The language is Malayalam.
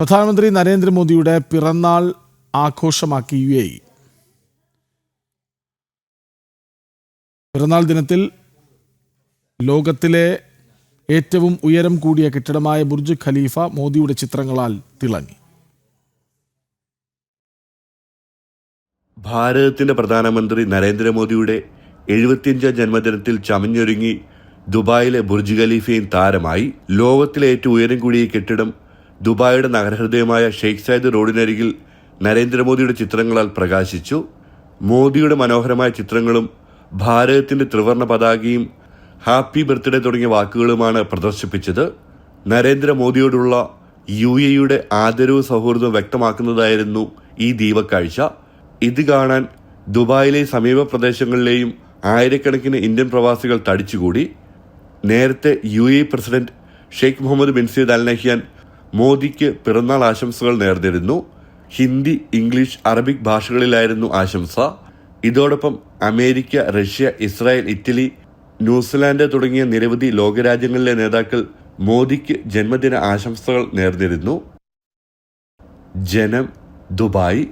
പ്രധാനമന്ത്രി നരേന്ദ്രമോദിയുടെ പിറന്നാൾ ആഘോഷമാക്കി UAE. പിറന്നാൾ ദിനത്തിൽ ലോകത്തിലെ ഏറ്റവും ഉയരം കൂടിയ കെട്ടിടമായ ബുർജ് ഖലീഫ മോദിയുടെ ചിത്രങ്ങളാൽ തിളങ്ങി. ഭാരതത്തിന്റെ പ്രധാനമന്ത്രി നരേന്ദ്രമോദിയുടെ 75ാം ജന്മദിനത്തിൽ ചമഞ്ഞൊരുങ്ങി ദുബായിലെ ബുർജ് ഖലീഫയും താരമായി. ലോകത്തിലെ ഏറ്റവും ഉയരം കൂടിയ കെട്ടിടം ദുബായിയുടെ നഗരഹൃദയമായ ഷെയ്ഖ് സയദ് റോഡിനരികിൽ നരേന്ദ്രമോദിയുടെ ചിത്രങ്ങളാൽ പ്രകാശിച്ചു. മോദിയുടെ മനോഹരമായ ചിത്രങ്ങളും ഭാരതത്തിന്റെ ത്രിവർണ പതാകയും ഹാപ്പി ബർത്ത്ഡേ തുടങ്ങിയ വാക്കുകളുമാണ് പ്രദർശിപ്പിച്ചത്. നരേന്ദ്രമോദിയോടുള്ള UAEയുടെ ആദരവും സൗഹൃദവും വ്യക്തമാക്കുന്നതായിരുന്നു ഈ ദീപക്കാഴ്ച. ഇത് കാണാൻ ദുബായിലെ സമീപ പ്രദേശങ്ങളിലെയും ആയിരക്കണക്കിന് ഇന്ത്യൻ പ്രവാസികൾ തടിച്ചുകൂടി. നേരത്തെ UAE president Sheikh Mohammed bin Zayed Al Nahyan മോദിക്ക് പിറന്നാൾ ആശംസകൾ നേർന്നിരുന്നു. ഹിന്ദി, ഇംഗ്ലീഷ്, അറബിക് ഭാഷകളിലായിരുന്നു ആശംസ. ഇതോടൊപ്പം America, Russia, Israel, Italy, New Zealand തുടങ്ങിയ നിരവധി ലോകരാജ്യങ്ങളിലെ നേതാക്കൾ മോദിക്ക് ജന്മദിന ആശംസകൾ നേർന്നിരുന്നു. ജനം, ദുബായ്.